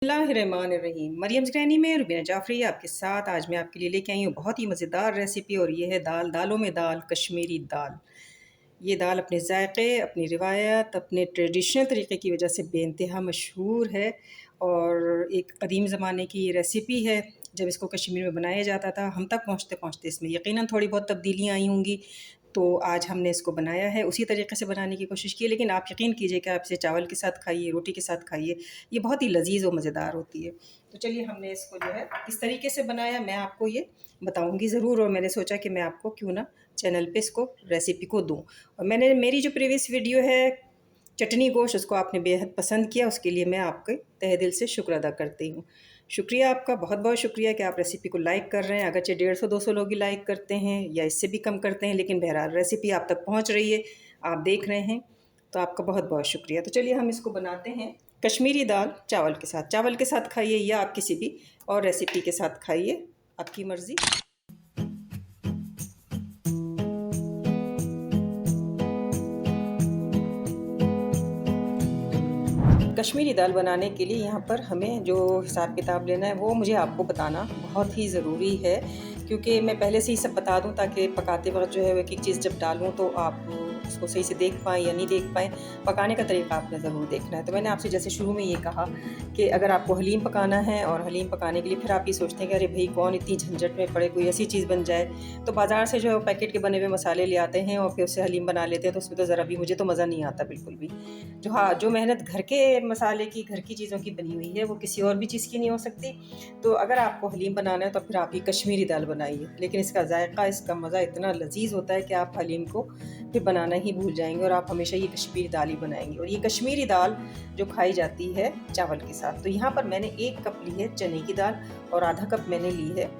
बिस्मिल्लाहिर्रहमानिर्रहीम। Mariam's granny में रुबीना जाफ़री आपके साथ। आज मैं आपके लिए लेके आई हूँ बहुत ही मज़ेदार रेसिपी, और ये है दाल। दालों में दाल, कश्मीरी दाल। ये दाल अपने जायक़े, अपनी रिवायत, अपने ट्रेडिशनल तरीक़े की वजह से बेइंतहा मशहूर है, और एक क़दीम ज़माने की ये रेसिपी है। जब इसको कश्मीर में बनाया जाता था, हम तक पहुँचते पहुँचते इसमें यकीनन थोड़ी बहुत तब्दीलियाँ आई होंगी, तो आज हमने इसको बनाया है, उसी तरीके से बनाने की कोशिश की है। लेकिन आप यकीन कीजिए कि आप इसे चावल के साथ खाइए, रोटी के साथ खाइए, ये बहुत ही लज़ीज़ और मज़ेदार होती है। तो चलिए, हमने इसको जो है किस तरीके से बनाया मैं आपको ये बताऊँगी ज़रूर, और मैंने सोचा कि मैं आपको क्यों ना चैनल पे इसको रेसिपी को दूँ। और मैंने मेरी जो प्रीवियस वीडियो है चटनी गोश्त, उसको आपने बेहद पसंद किया, उसके लिए मैं आपके तहे दिल से शुक्र अदा करती हूँ। शुक्रिया आपका, बहुत बहुत शुक्रिया कि आप रेसिपी को लाइक कर रहे हैं। अगरचे 150-200 लोग ही लाइक करते हैं या इससे भी कम करते हैं, लेकिन बहरहाल रेसिपी आप तक पहुँच रही है, आप देख रहे हैं, तो आपका बहुत बहुत शुक्रिया। तो चलिए, हम इसको बनाते हैं। कश्मीरी दाल चावल के साथ, चावल के साथ खाइए या आप किसी भी और रेसिपी के साथ खाइए, आपकी मर्ज़ी। कश्मीरी दाल बनाने के लिए यहाँ पर हमें जो हिसाब किताब लेना है वो मुझे आपको बताना बहुत ही ज़रूरी है, क्योंकि मैं पहले से ही सब बता दूँ ताकि पकाते वक्त जो है वो एक एक चीज़ जब डालूँ तो आप उसको सही से देख पाएँ या नहीं देख पाएँ। पकाने का तरीका आपने ज़रूर देखना है। तो मैंने आपसे जैसे शुरू में ये कहा कि अगर आपको हलीम पकाना है, और हलीम पकाने के लिए फिर आप ये सोचते हैं कि अरे भाई कौन इतनी झंझट में पड़े, कोई ऐसी चीज़ बन जाए, तो बाज़ार से जो है पैकेट के बने हुए मसाले ले आते हैं और फिर उससे हलीम बना लेते हैं, तो उसमें तो ज़रा भी मुझे तो मज़ा नहीं आता बिल्कुल भी। जो मेहनत घर के मसाले की, घर की चीज़ों की बनी हुई है, वो किसी और भी चीज़ की नहीं हो सकती। तो अगर आपको हलीम बनाना है तो फिर आप ये कश्मीरी दाल बनाइए, लेकिन इसका जायका, इसका मज़ा इतना लज़ीज़ होता है कि आप हलीम को फिर बनाना ही भूल जाएंगे, और आप हमेशा ये कश्मीरी दाल ही बनाएंगे। और ये कश्मीरी दाल जो खाई जाती है चावल के साथ, तो यहाँ पर मैंने 1 कप ली है चने की दाल, और आधा कप मैंने ली है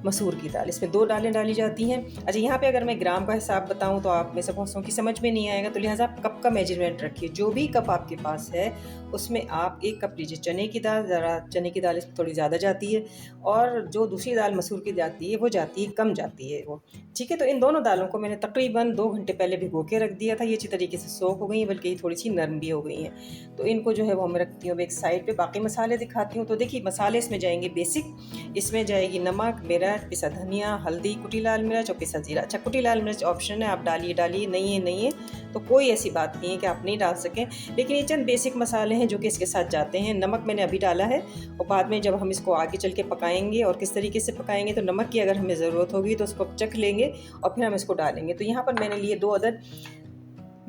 मसूर की दाल। इसमें 2 दालें डाली जाती हैं। अच्छा, यहाँ पे अगर मैं ग्राम का हिसाब बताऊँ तो आप में से बहुत की समझ में नहीं आएगा, तो लिहाजा आप कप का मेजरमेंट रखिए। जो भी कप आपके पास है उसमें आप 1 कप लीजिए चने की दाल। ज़रा चने की दाल इसमें थोड़ी ज़्यादा जाती है, और जो दूसरी दाल मसूर की जाती है वो जाती है कम, जाती है वो, ठीक है। तो इन दोनों दालों को मैंने तकरीबन 2 घंटे पहले भिगो के रख दिया था। ये अच्छी तरीके से सोख हो गई हैं, बल्कि ये थोड़ी सी नरम भी हो गई हैं। तो इनको जो है वो मैं रखती हूँ अब एक साइड पे। बाकी मसाले दिखाती हूँ। तो देखिए, मसाले इसमें जाएंगे बेसिक, इसमें जाएगी नमक, मिर्च, पिसा धनिया, हल्दी, कुटी लाल मिर्च और पिसा जीरा। अच्छा, कुटी लाल मिर्च ऑप्शन है, आप डालिए डालिए, नहीं है तो कोई ऐसी बात नहीं है कि आप नहीं डाल सकें, लेकिन ये चंद बेसिक मसाले हैं जो कि इसके साथ जाते हैं। नमक मैंने अभी डाला है, और बाद में जब हम इसको आगे चल के पकाएंगे और किस तरीके से पकाएंगे तो नमक की अगर हमें ज़रूरत होगी तो उसको चख लेंगे और फिर हम इसको डालेंगे। तो यहाँ पर मैंने लिए 2 अदद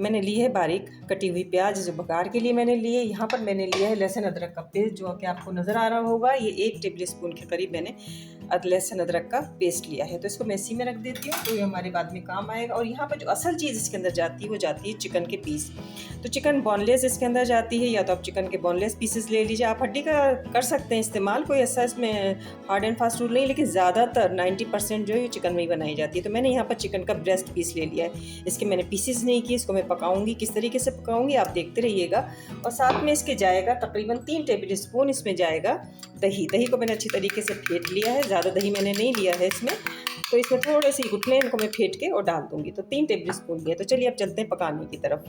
मैंने ली है बारीक कटी हुई प्याज, जो बघार के लिए मैंने लिए। यहाँ पर मैंने लिया है लहसुन अदरक का पेस्ट, जो कि आपको नज़र आ रहा होगा। ये 1 टेबल स्पून के करीब मैंने लहसुन अदरक का पेस्ट लिया है। तो इसको मैं इसी में रख देती हूँ, तो ये हमारे बाद में काम आएगा। और यहाँ पर जो असल चीज़ इसके अंदर जाती है वो जाती है चिकन के पीस। तो चिकन बोनलेस इसके अंदर जाती है, या तो आप चिकन के बोनलेस पीसेस ले लीजिए। आप हड्डी का कर सकते हैं इस्तेमाल, कोई ऐसा इसमें हार्ड एंड फास्ट रूल नहीं, लेकिन ज़्यादातर 90% जो है चिकन में ही बनाई जाती है। तो मैंने यहाँ पर चिकन का ब्रेस्ट पीस ले लिया है। इसके मैंने पीसेस नहीं किए, इसको मैं पकाऊंगी। किस तरीके से पकाऊंगी आप देखते रहिएगा। और साथ में इसके जाएगा तकरीबन 3 टेबल स्पून इसमें जाएगा दही। दही को मैंने अच्छी तरीके से फेंट लिया है, ज़्यादा दही मैंने नहीं लिया है इसमें। तो इसमें थोड़े से घुटने, इनको मैं फेंट के और डाल दूंगी। तो 3 टेबल स्पून दिया। तो चलिए अब चलते हैं पकाने की तरफ।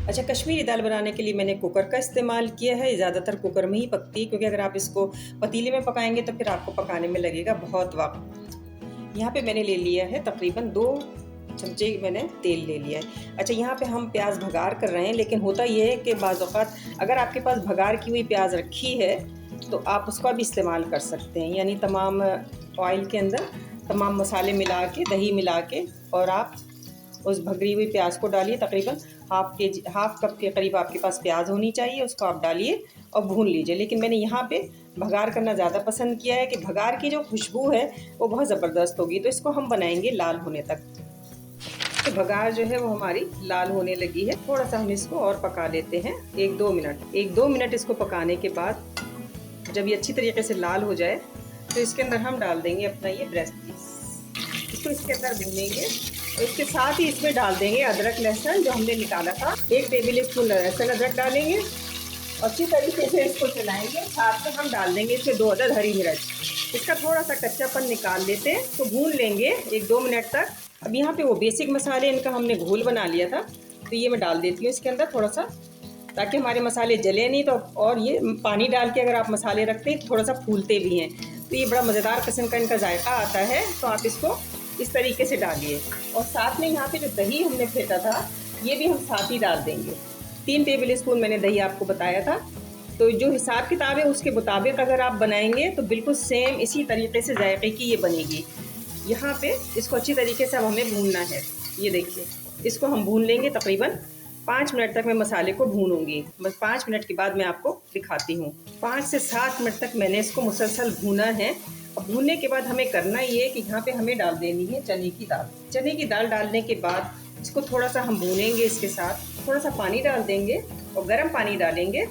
अच्छा, कश्मीरी दाल बनाने के लिए मैंने कुकर का इस्तेमाल किया है। ज़्यादातर कुकर में ही पकती है, क्योंकि अगर आप इसको पतीले में पकाएंगे तो फिर आपको पकाने में लगेगा बहुत वक्त। यहाँ पे मैंने ले लिया है तकरीबन 2 चमचे मैंने तेल ले लिया है। अच्छा, यहाँ पे हम प्याज भगार कर रहे हैं, लेकिन होता ये है कि बाज़ औक़ात अगर आपके पास भगार की हुई प्याज रखी है तो आप उसका भी इस्तेमाल कर सकते हैं। यानी तमाम ऑयल के अंदर तमाम मसाले मिला के, दही मिला के, और आप उस भगरी हुई प्याज को डालिए। तकरीबन हाफ कप के करीब आपके पास प्याज होनी चाहिए, उसको आप डालिए और भून लीजिए। लेकिन मैंने यहाँ पे भगार करना ज़्यादा पसंद किया है कि भगार की जो खुशबू है वो बहुत ज़बरदस्त होगी। तो इसको हम बनाएंगे लाल होने तक। तो भगार जो है वो हमारी लाल होने लगी है। थोड़ा सा हम इसको और पका लेते हैं, 1-2 मिनट। 1-2 मिनट इसको पकाने के बाद जब ये अच्छी तरीके से लाल हो जाए तो इसके अंदर हम डाल देंगे अपना ये ब्रेस्ट पीस। इसको इसके अंदर भूनेंगे, और इसके साथ ही इसमें डाल देंगे अदरक लहसुन जो हमने निकाला था। 1 टेबल स्पून लहसुन अदरक डालेंगे और अच्छी तरीके से इसको चलाएंगे। साथ में हम डाल देंगे इसमें 2 अदद हरी मिर्च। इसका थोड़ा सा कच्चापन निकाल लेते हैं, तो भून लेंगे 1-2 मिनट तक। अब यहाँ पे वो बेसिक मसाले, इनका हमने घोल बना लिया था, तो ये मैं डाल देती हूँ इसके अंदर। थोड़ा सा ताकि हमारे मसाले जले नहीं। तो और ये पानी डाल के अगर आप मसाले रखते हैं तो थोड़ा सा फूलते भी हैं, तो ये बड़ा मज़ेदार किस्म का इनका जायका आता है। तो आप इसको इस तरीके से डालिए। और साथ में यहाँ पे जो दही हमने फेंटा था ये भी हम साथ ही डाल देंगे। 3 टेबल स्पून मैंने दही आपको बताया था। तो जो हिसाब किताब है उसके मुताबिक अगर आप बनाएंगे तो बिल्कुल सेम इसी तरीके से जायके की ये बनेगी। यहाँ पे इसको अच्छी तरीके से अब हमें भूनना है। ये देखिए, इसको हम भून लेंगे तकरीबन 5 मिनट तक। मैं मसाले को भूनूंगी, बस 5 मिनट के बाद मैं आपको दिखाती हूँ। 5 से 7 मिनट तक मैंने इसको मुसलसल भूना है। अब भूनने के बाद हमें करना ये है कि यहाँ पे हमें डाल देनी है चने की दाल। चने की दाल डालने के बाद इसको थोड़ा सा हम भूनेंगे। इसके साथ थोड़ा सा पानी डाल देंगे और गर्म पानी डालेंगे।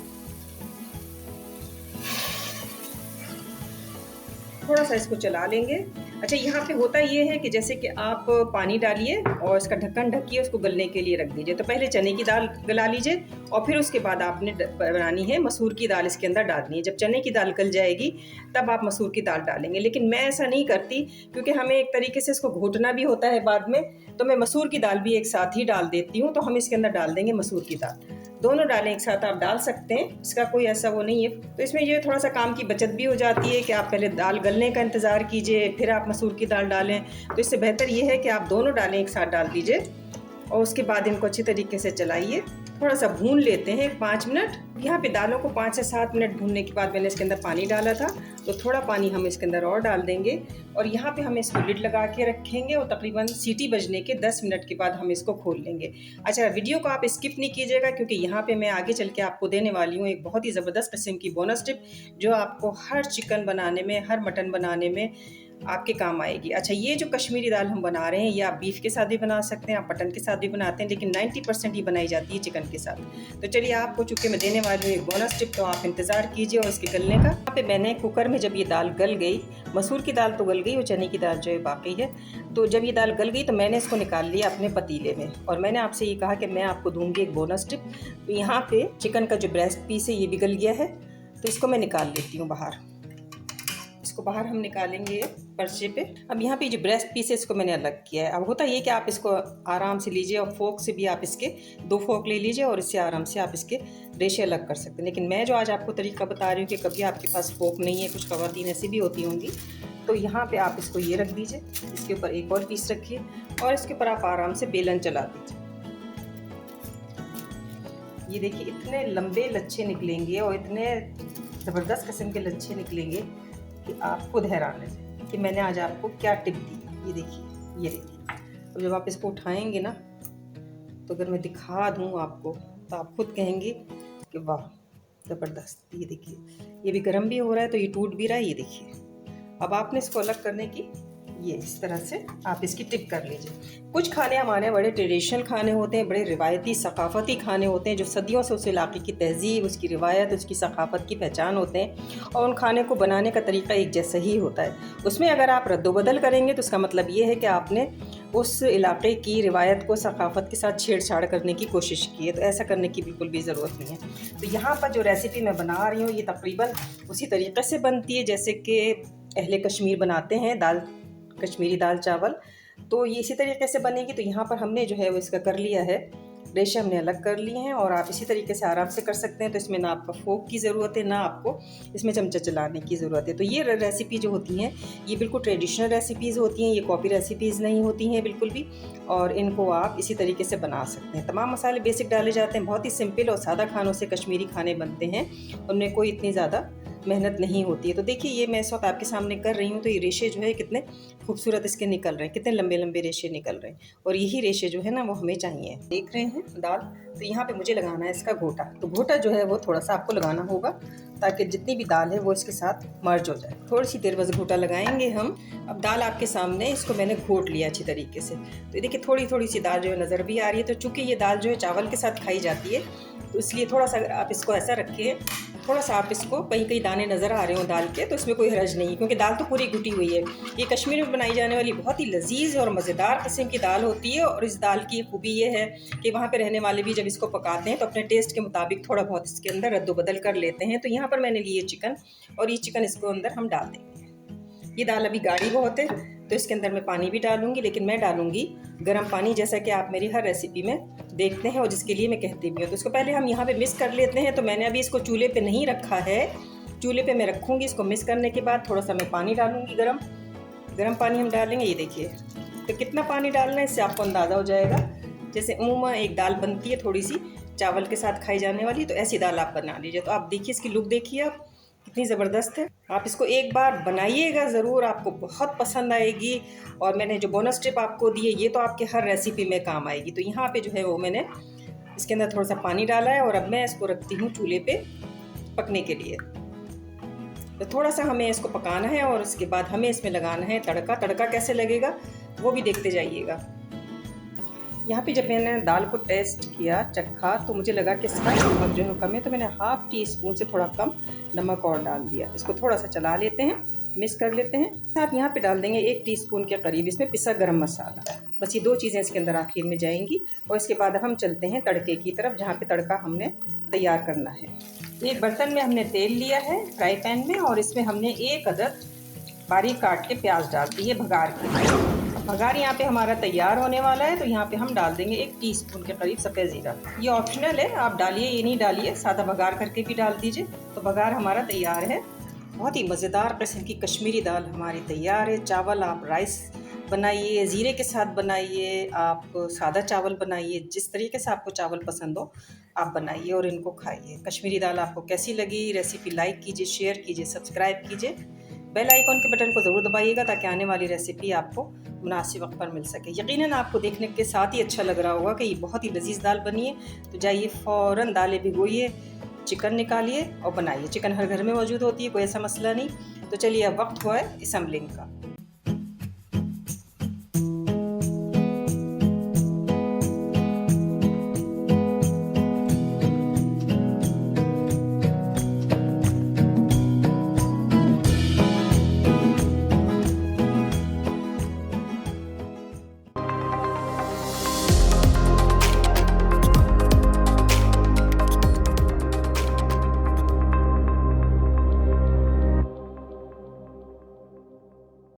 थोड़ा सा इसको चला लेंगे। अच्छा, यहाँ पे होता ये है कि जैसे कि आप पानी डालिए और इसका ढक्कन ढकिए, उसको गलने के लिए रख दीजिए। तो पहले चने की दाल गला लीजिए और फिर उसके बाद आपने बनानी है मसूर की दाल, इसके अंदर डालनी है। जब चने की दाल गल जाएगी तब आप मसूर की दाल डालेंगे। लेकिन मैं ऐसा नहीं करती क्योंकि हमें एक तरीके से इसको घोटना भी होता है बाद में, तो मैं मसूर की दाल भी एक साथ ही डाल देती हूँ। तो हम इसके अंदर डाल देंगे मसूर की दाल। दोनों डालें एक साथ आप डाल सकते हैं, इसका कोई ऐसा वो नहीं है। तो इसमें ये थोड़ा सा काम की बचत भी हो जाती है कि आप पहले दाल गलने का इंतज़ार कीजिए फिर आप मसूर की दाल डालें। तो इससे बेहतर ये है कि आप दोनों डालें एक साथ डाल दीजिए और उसके बाद इनको अच्छी तरीके से चलाइए। थोड़ा सा भून लेते हैं 5 मिनट। यहाँ पे दालों को 5 से 7 मिनट भूनने के बाद मैंने इसके अंदर पानी डाला था, तो थोड़ा पानी हम इसके अंदर और डाल देंगे और यहाँ पे हम इसको लिड लगा के रखेंगे और तकरीबन सीटी बजने के 10 मिनट के बाद हम इसको खोल लेंगे। अच्छा, वीडियो को आप स्किप नहीं कीजिएगा क्योंकि यहाँ पे मैं आगे चल के आपको देने वाली हूँ एक बहुत ही ज़बरदस्त किस्म की बोनस टिप जो आपको हर चिकन बनाने में, हर मटन बनाने में आपके काम आएगी। अच्छा, ये जो कश्मीरी दाल हम बना रहे हैं ये आप बीफ के साथ भी बना सकते हैं, आप मटन के साथ भी बनाते हैं, लेकिन 90% ये बनाई जाती है चिकन के साथ। तो चलिए, आपको चूँकि मैं देने वाली हूँ एक बोनस टिप, तो आप इंतज़ार कीजिए और इसके गलने का। यहाँ पे मैंने कुकर में जब ये दाल गल गई, मसूर की दाल तो गल गई और चने की दाल जो है बाकी है, तो जब ये दाल गल गई तो मैंने इसको निकाल लिया अपने पतीले में और मैंने आपसे ये कहा कि मैं आपको दूँगी एक बोनस टिप। तो यहाँ पर चिकन का जो ब्रेस्ट पीस है ये भी गल गया है, तो इसको मैं निकाल लेती हूँ बाहर। इसको बाहर हम निकालेंगे पर्चे पे। अब यहाँ पे जो ब्रेस्ट पीस है इसको मैंने अलग किया है। अब होता ये कि आप इसको आराम से लीजिए और फोक से भी आप इसके 2 फोक ले लीजिए और इससे आराम से आप इसके रेशे अलग कर सकते हैं। लेकिन मैं जो आज आपको तरीका बता रही हूँ कि कभी आपके पास फोक नहीं है, कुछ ख़वातीन ऐसी भी होती होंगी, तो यहाँ पर आप इसको ये रख दीजिए, इसके ऊपर एक और पीस रखिए और इसके ऊपर आप आराम से बेलन चला दीजिए। ये देखिए, इतने लंबे लच्छे निकलेंगे और इतने ज़बरदस्त किस्म के लच्छे निकलेंगे कि आप खुद हैरान रह जाए कि मैंने आज आपको क्या टिप दी। ये देखिए, ये देखिए। तो जब आप इसको उठाएंगे ना, तो अगर मैं दिखा दूँ आपको तो आप खुद कहेंगे कि वाह ज़बरदस्त। ये देखिए, ये भी गर्म भी हो रहा है तो ये टूट भी रहा है। ये देखिए, अब आपने इसको अलग करने की ये इस तरह से आप इसकी टिप कर लीजिए। कुछ खाने हमारे बड़े ट्रेडिशनल खाने होते हैं, बड़े रिवायती सकाफ़ती खाने होते हैं जो सदियों से उस इलाके की तहज़ीब, उसकी रिवायत, उसकी सकाफ़त की पहचान होते हैं और उन खाने को बनाने का तरीका एक जैसा ही होता है। उसमें अगर आप रद्दोबदल करेंगे तो उसका मतलब ये है कि आपने उस इलाके की रिवायत को, सकाफ़त के साथ छेड़छाड़ करने की कोशिश की है। तो ऐसा करने की बिल्कुल भी ज़रूरत नहीं है। तो यहाँ पर जो रेसिपी मैं बना रही हूँ ये तकरीबन उसी तरीके से बनती है जैसे कि अहले कश्मीर बनाते हैं दाल, कश्मीरी दाल चावल। तो ये इसी तरीके से बनेगी। तो यहाँ पर हमने जो है वो इसका कर लिया है, रेशे हमने अलग कर लिए हैं और आप इसी तरीके से आराम से कर सकते हैं। तो इसमें ना आपका फोक की ज़रूरत है, ना आपको इसमें चमचा चलाने की ज़रूरत है। तो ये रेसिपी जो होती हैं ये बिल्कुल ट्रेडिशनल रेसिपीज़ होती हैं, ये कॉपी रेसिपीज़ नहीं होती हैं बिल्कुल भी। और इनको आप इसी तरीके से बना सकते हैं। तमाम मसाले बेसिक डाले जाते हैं, बहुत ही सिंपल और सादा खानों से कश्मीरी खाने बनते हैं, उनमें कोई इतनी ज़्यादा मेहनत नहीं होती है। तो देखिए, ये मैं इस वक्त आपके सामने कर रही हूँ तो ये रेशे जो है कितने खूबसूरत इसके निकल रहे हैं, कितने लंबे लंबे रेशे निकल रहे हैं और यही रेशे जो है ना वो हमें चाहिए। देख रहे हैं दाल, तो यहाँ पे मुझे लगाना है इसका घोटा। तो घोटा जो है वो थोड़ा सा आपको लगाना होगा ताकि जितनी भी दाल है वो इसके साथ मर्ज हो जाए। थोड़ी सी देर बस घोटा लगाएंगे हम। अब दाल आपके सामने, इसको मैंने घोट लिया अच्छी तरीके से। तो देखिए, थोड़ी थोड़ी सी दाल जो है नज़र भी आ रही है। तो चूँकि ये दाल जो है चावल के साथ खाई जाती है तो इसलिए थोड़ा सा आप इसको ऐसा रखिए, थोड़ा सा आप इसको कहीं कहीं दाने नज़र आ रहे हो दाल के, तो इसमें कोई हर्ज नहीं क्योंकि दाल तो पूरी घुटी हुई है। ये कश्मीर में बनाई जाने वाली बहुत ही लजीज और मज़ेदार किस्म की दाल होती है और इस दाल की खूबी ये है कि वहाँ पे रहने वाले भी जब इसको पकाते हैं तो अपने टेस्ट के मुताबिक थोड़ा बहुत इसके अंदर रद्दोबदल कर लेते हैं। तो यहाँ पर मैंने लिए चिकन और ये चिकन इसको अंदर हम डाल देंगे। ये दाल अभी गाढ़ी बहुत है तो इसके अंदर मैं पानी भी डालूंगी, लेकिन मैं डालूंगी गर्म पानी, जैसा कि आप मेरी हर रेसिपी में देखते हैं और जिसके लिए मैं कहती भी हूँ। तो इसको पहले हम यहाँ पे मिक्स कर लेते हैं। तो मैंने अभी इसको चूल्हे पे नहीं रखा है, चूल्हे पे मैं रखूँगी। इसको मिक्स करने के बाद थोड़ा सा मैं पानी डालूँगी, गर्म पानी हम डालेंगे। ये देखिए, तो कितना पानी डालना है इससे आपको अंदाज़ा हो जाएगा। जैसे उम्म एक दाल बनती है थोड़ी सी चावल के साथ खाई जाने वाली, तो ऐसी दाल आप बना लीजिए। तो आप देखिए इसकी लुक देखिए आप, कितनी ज़बरदस्त है। आप इसको एक बार बनाइएगा ज़रूर, आपको बहुत पसंद आएगी। और मैंने जो बोनस टिप आपको दी है ये तो आपके हर रेसिपी में काम आएगी। तो यहाँ पे जो है वो मैंने इसके अंदर थोड़ा सा पानी डाला है और अब मैं इसको रखती हूँ चूल्हे पे पकने के लिए। तो थोड़ा सा हमें इसको पकाना है और उसके बाद हमें इसमें लगाना है तड़का। तड़का कैसे लगेगा वो भी देखते जाइएगा। यहाँ पे जब मैंने दाल को टेस्ट किया, चखा, तो मुझे लगा कि इसका नमक जो है कम है, तो मैंने हाफ टी स्पून से थोड़ा कम नमक और डाल दिया। इसको थोड़ा सा चला लेते हैं, मिक्स कर लेते हैं। साथ यहाँ पे डाल देंगे 1 टीस्पून के करीब इसमें पिसा गरम मसाला। बस ये 2 चीज़ें इसके अंदर आखिर में जाएंगी। और इसके बाद हम चलते हैं तड़के की तरफ, जहाँ पे तड़का हमने तैयार करना है। एक बर्तन में हमने तेल लिया है फ्राई पैन में, और इसमें हमने 1 अदद बारीक काट के प्याज डाल दी है भगार की। भगार यहाँ पे हमारा तैयार होने वाला है। तो यहाँ पे हम डाल देंगे 1 टीस्पून के करीब सफ़ेद ज़ीरा। ये ऑप्शनल है, आप डालिए ये नहीं डालिए, सादा भगार करके भी डाल दीजिए। तो भगार हमारा तैयार है। बहुत ही मज़ेदार किस्म की कश्मीरी दाल हमारी तैयार है। चावल आप राइस बनाइए, ज़ीरे के साथ बनाइए, आप सादा चावल बनाइए, जिस तरीके से आपको चावल पसंद हो आप बनाइए और इनको खाइए। कश्मीरी दाल आपको कैसी लगी? रेसिपी लाइक कीजिए, शेयर कीजिए, सब्सक्राइब कीजिए। बेल आइकॉन के बटन को ज़रूर दबाइएगा ताकि आने वाली रेसिपी आपको मुनासिब वक्त पर मिल सके। यकीनन आपको देखने के साथ ही अच्छा लग रहा होगा कि ये बहुत ही लजीज दाल बनी है। तो जाइए फ़ौरन दालें भिगोइए, चिकन निकालिए और बनाइए। चिकन हर घर में मौजूद होती है, कोई ऐसा मसला नहीं। तो चलिए अब वक्त हुआ है असम्बलिंग का।